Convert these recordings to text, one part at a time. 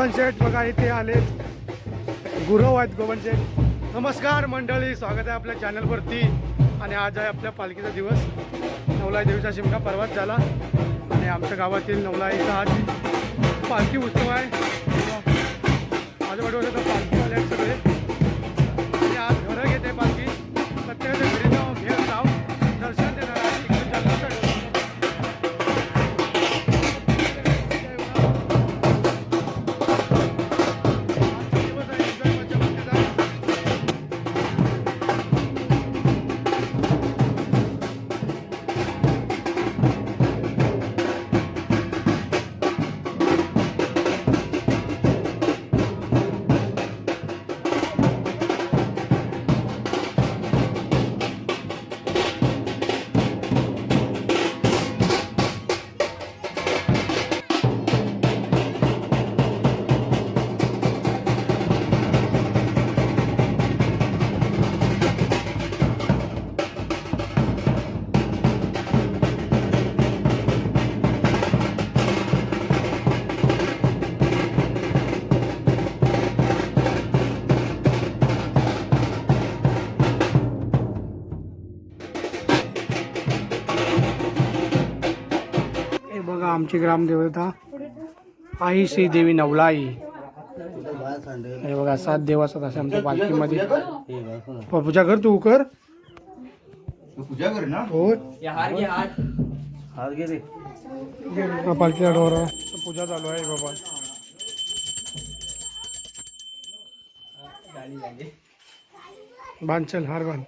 गोबन शेठ बघा इथे आलेत, गुरव आहेत गोबन शेठ. नमस्कार मंडळी, स्वागत आहे आपल्या चॅनलवरती. आणि आज आहे आपल्या पालखीचा दिवस. नवलाई देवीचा शिमगा परवाच झाला आणि आमच्या गावातील नवलाईचा आज पालखी उत्सव आहे. माझ्या वाटतं पालखी आले आहेत सगळे आणि आज घरं घेते पालखी. प्रत्येकाच्या घरी जाऊन घेऊन जाऊ दर्शन देणार आहे. आमची ग्रामदेवता आई श्री देवी नवलाई. हे बघा 7 देव असतात असे आमच्या पालखीमध्ये. पूजा कर, तू कर पूजा कर ना. हो हार घे रे. पालखीचा डोरा पूजा चालू आहे बाबा. बांध चल, हार बांध.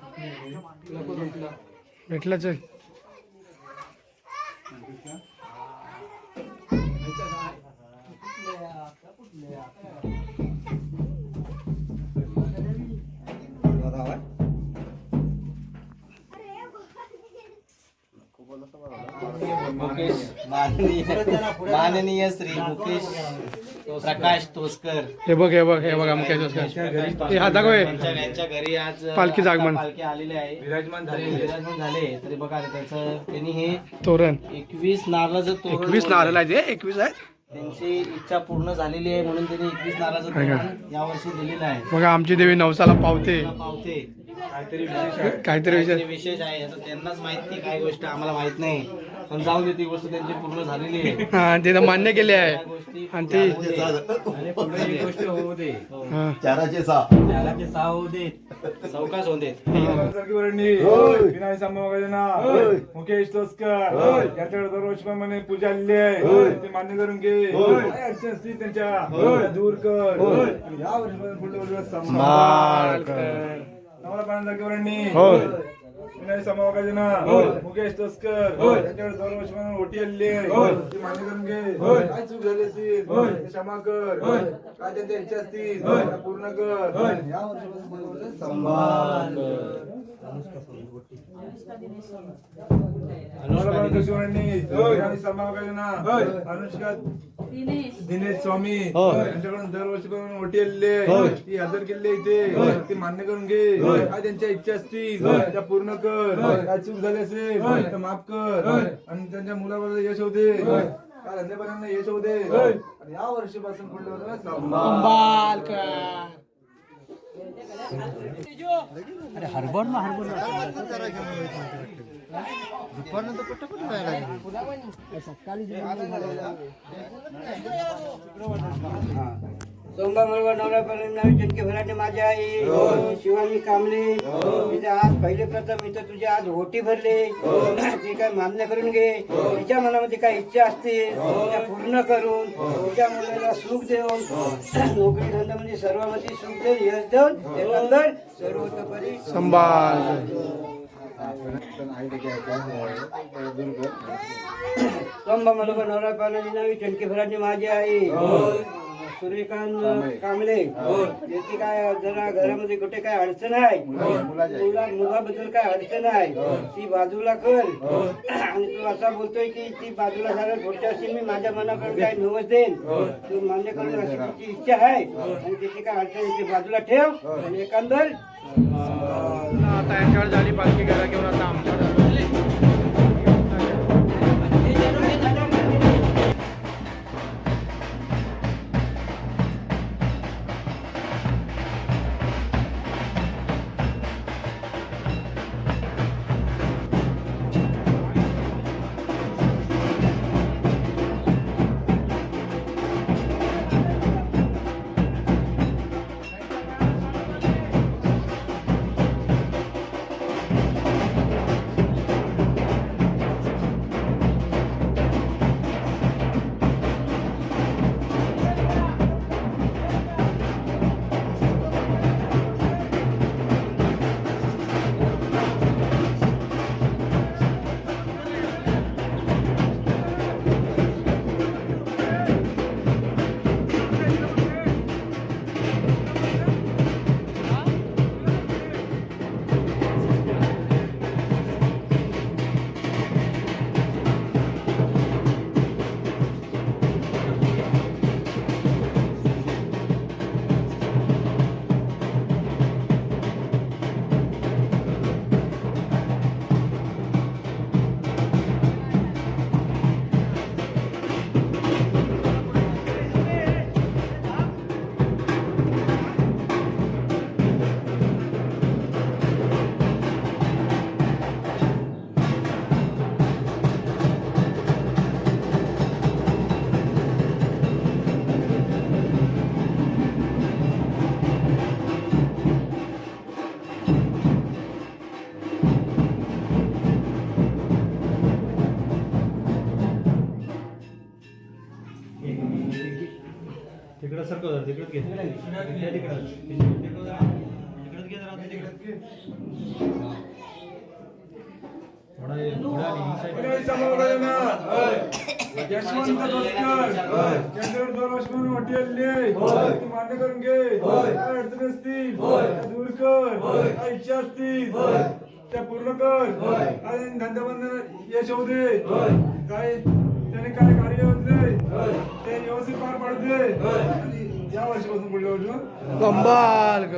भेटला चल. मुकेश माननीय श्री मुकेश प्रकाश तोसकर. हे बघ मुकेश तोसकर. हे हात दाखव. यांच्या घरी आज पालखी जागमन पालखी आलेली आहे. विराजमान झाले तरी बघा त्याचं त्यांनी हे तोरण 21 नारळाचं तोरण 21 नारळ आहे. 21 आहे. त्यांची इच्छा पूर्ण झालेली आहे म्हणून त्यांनी 21 नारळाचं तोरण यावर्षी दिलेलं आहे. बघा आमची देवी नवसाला पावते. काहीतरी विशेष आहे. आता त्यांनाच माहिती काय गोष्ट आम्हाला माहित नाही, पण जाऊ दे, ती गोष्ट त्यांची पूर्ण झालेली आहे. हा, ते तर मान्य केले आहे. आणि ती गोष्ट होऊ दे. चाराचे 6 होऊ दे, चौकास होऊ दे. मुकेश तोसकर याच्याकडे दरवर्षी पूजा आलेली आहे, ते मान्य करून घे. अडचण असतील त्यांच्या दूर कर. या वर्षी संभाळ मुकेश तस्कर त्याच्याकडे दरवर्षी ओटी आलेली आहे, ती मान्य करून घे. काय चूक झाली असतील क्षमा कर. काय त्यांच्या इच्छा असतील पूर्ण कर. या वर्षी संभाळ. अनुष्का दिनेश स्वामी यांच्याकडून दरवर्षी ओटी आलेली ती हजर केलेली इथे, ती मान्य करून घे. काय त्यांच्या इच्छा असतील त्या पूर्ण कर. काय चूक झाली असेल तर माफ कर आणि त्यांच्या मुलाबद्दल यश होते. काय धंदेपर्यंत यश होते. आणि या वर्षीपासून पुढे संभाळ कर. अरे हरभर ना दुपारनंतर कुठं कुठं सोमवार मंगळवार नवरापर्यंत चटके भराटे माझ्या आई शिवानी कामले. तिथे आज पहिले प्रथम इथं तुझे आज ओटी भरले, ती काय मान्य करून घे. तिच्या मनामध्ये काय इच्छा असतील त्या पूर्ण करून तिच्या मुलाला सुख देऊन नोकरी धंद्यामध्ये सर्वांमध्ये सुख देऊन यश देऊन एकंदर सर्वतोपरी संभाळ. सोमवार मंगळवार नवरापर्यंत चटके भराटे माझी आई सूर्यकांत कांबळे. याची काय जरा घरामध्ये कुठे काय अडचण आहे, मुलाबद्दल काय अडचण आहे ती बाजूला कर. आणि तू असा बोलतोय की ती बाजूला झालं, पुढच्या वर्षी मी माझ्या मनाकडून काय नवस देईन, तू मान्य करून अशी तिची इच्छा आहे. आणि तिची काय अडचण ती बाजूला ठेव. आणि एकंदर आता यांच्यावर झाली पालखी घरा घेऊन आता आमच्यावर तिकडं सरकव तिकडं घे यशवंत दसकर केंद्र 2 वर्ष म्हणून मोठी आली ती मान्य करून घे काय अडचण असतील त्या दूर कर काय इच्छा असतील त्या पूर्ण कर आणि धंद्याबंद यश होऊ दे काय त्याने काय कार्य होत नाही ते व्यवस्थित पार पाडू दे आणि या वर्षापासून पुढल्या वर्षी कमाल ग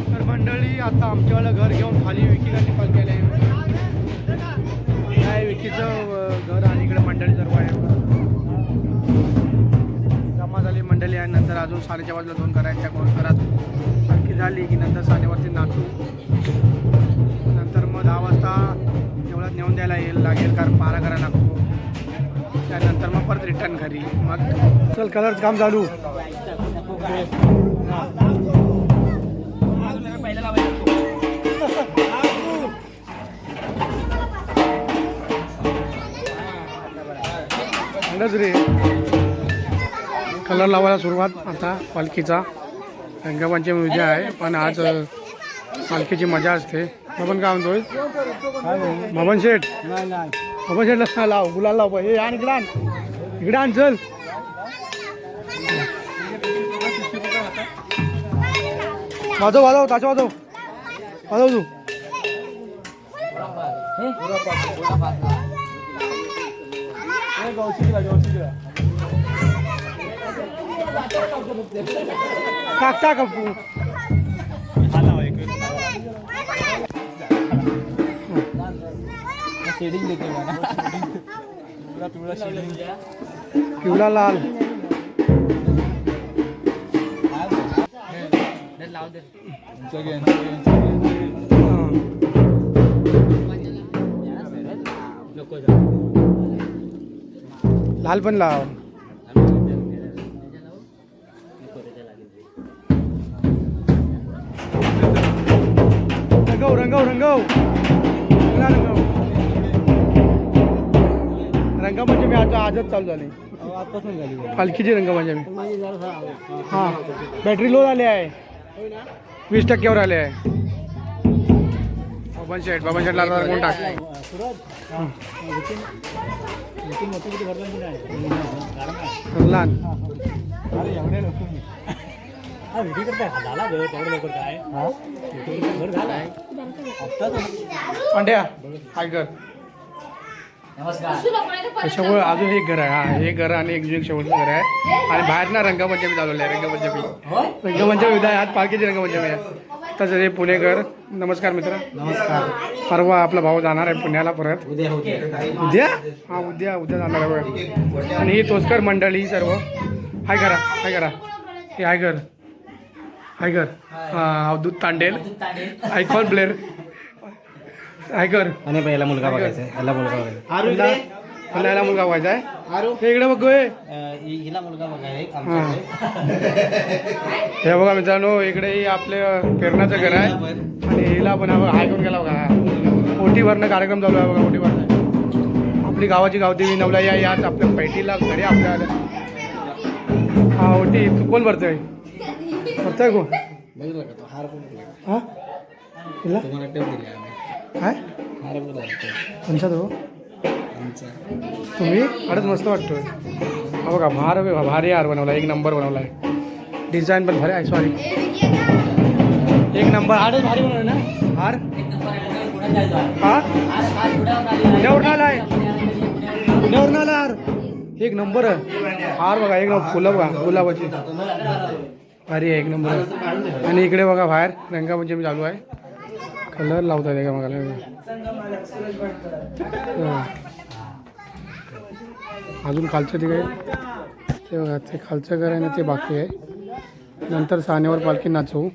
तर मंडळी आता आमच्यावाला घर घेऊन खाली विकीकडे कॉल केलं आहे काय विकीचं घर आणि इकडे मंडळी सर्व आहे जमा झाली मंडळी आहे. नंतर अजून 4:30 वाजता 2 करायच्या कोण घरात आणखी झाली की नंतर 4:30 नाचू नंतर मग 10 वाजता एवढ्यात नेऊन द्यायला लागेल कारण पारा करायला लागतो त्यानंतर मग परत रिटर्न घरी मग चल कलरचं काम चालू रे कलर लावायला सुरुवात आता पालखीचा रंगपंचमी उद्या आहे पण आज पालखीची मजा असते बबन काय म्हणतोय बबन शेठ शेठला लाव गुलाल लाव हे आण इकडे आण चल वाजव ताशा वाजव तू टाक शेडिंग देते पिवळा लाल लाल पण लाव रंगव रंगपंचमी आता आजच चालू झाली पालखीची रंगपंचमी हां बॅटरी लो झाली आहे 20% आले आहे बबन शेठ लागला कोण टाक लहान पांड्या हाय घर शेवळ अजून एक घर आहे हा एक घर आणि एक शेवटचं घर आहे आणि बाहेर ना रंगपंचमी चालवली आहे रंगपंचमी उद्या आज पालखीची रंगपंचमी आहे तसं हे पुणेकर नमस्कार मित्र नमस्कार परवा आपला भाऊ जाणार आहे पुण्याला परत उद्या हा उद्या जाणार आहे आणि ही तोसकर मंडळी ही सर्व हाय करा हे हाय घर हा अवधूत तांडेल आयकॉन प्लेअर हाय कर आणि पहिला मुलगा बघायचा आहे याला मुलगा बघायचा याला मुलगा व्हायचा आहे हे इकडे बघतोय हिला मुलगा बघायचा हे बघा मित्रांनो इकडे आपल्या पेरणाचं घर आहे आणि हिला पण हाय करून गेला बघा ओटी भरणं कार्यक्रम चालू आहे बघा ओटी भरणं आपली गावाची गावदेवी नवला या आज आपल्या पैठीला घरी आपल्या आल्या. हा ओटी तू कोण भरतोय भरतोय कोण हा तुला काय कोणचा तो तुम्ही अडच मस्त वाटतोय हा बघा भारी हार बनवला एक नंबर बनवला आहे डिझाईन पण भारी आहे सॉरी एक नंबर हारच भारी बनवला ना हार हा पुण्यावरून आला आहे पुण्यावरून आला हार एक नंबर आहे हार बघा एक नंबर फुलं बघा गुलाबाची भारी आहे एक नंबर आहे. आणि इकडे बघा बाहेर रंगापंचमी चालू आहे कलर लावतात आहे का बघायला अजून खालचं ते काय ते बघा ते खालचं घर आहे ना ते बाकी आहे नंतर सानेवर पालखी नाचवू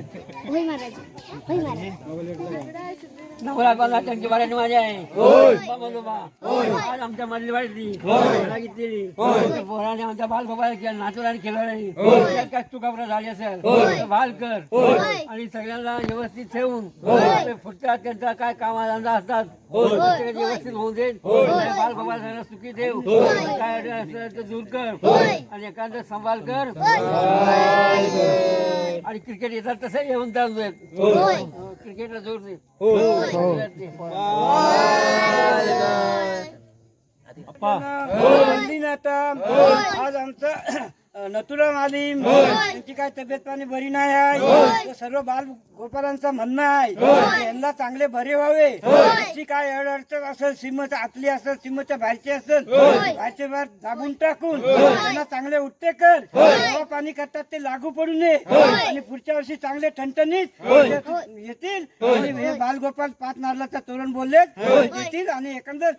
होय महाराज होय महाराज नवरा बाला त्यांची वाड्याने माझी आहे आज आमच्या मधली वाढली घेतलेली पोराने आमच्या बाल बाबा नातूराने केलं काय चुकापरा झाली असेल तर भाल कर आणि सगळ्यांना व्यवस्थित ठेवून फुटतात त्यांचा काय कामाधंदा असतात व्यवस्थित होऊन देईल बाल बाबा सगळ्यांना सुखी ठेव काय अडचण असेल तर दूर कर आणि एखादं सांभाळ कर आणि क्रिकेट येतात तसं येऊन जाऊन क्रिकेटला जोर दे आज आमचं नथुराम आलीम त्यांची काय तब्येत पाणी बरी नाही आहे तर सर्व बाल गोपालांचं म्हणणं आहे की यांना चांगले बरे व्हावे त्याची काय अडचण असेल सीमेच्या आतली असेल सीमेच्या बाहेरचे असेल बाहेरचे बाहेर दाबून टाकून त्यांना चांगले उठते कर हवा पाणी करतात ते लागू पडू नये आणि पुढच्या वर्षी चांगले ठणठणीत येतील आणि हे बालगोपाल 5 नारळाचा तोरण बोलले येतील आणि एकंदर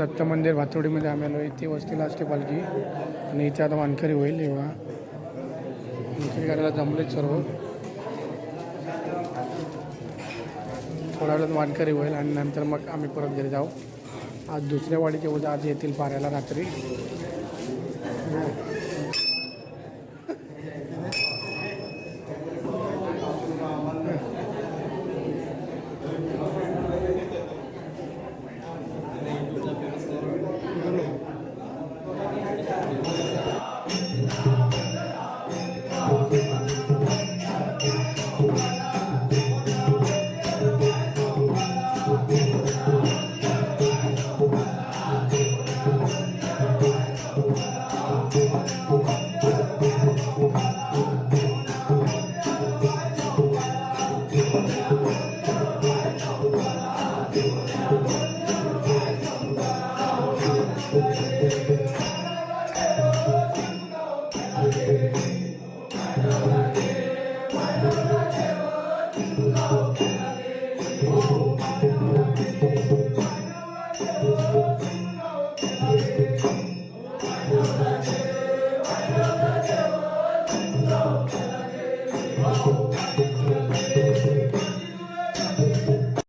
दत्त मंदिर भातोडीमध्ये आम्ही आलो. इथे वस्तीला असते पालखी आणि इथे आता वानकरी होईल. तेव्हा वानकरी करायला जमलेच सर्व. थोड्या वेळात वानकरी होईल आणि नंतर मग आम्ही परत घरी जाऊ. आज दुसऱ्या वाडीचे उद्या आज येतील पाऱ्याला रात्री.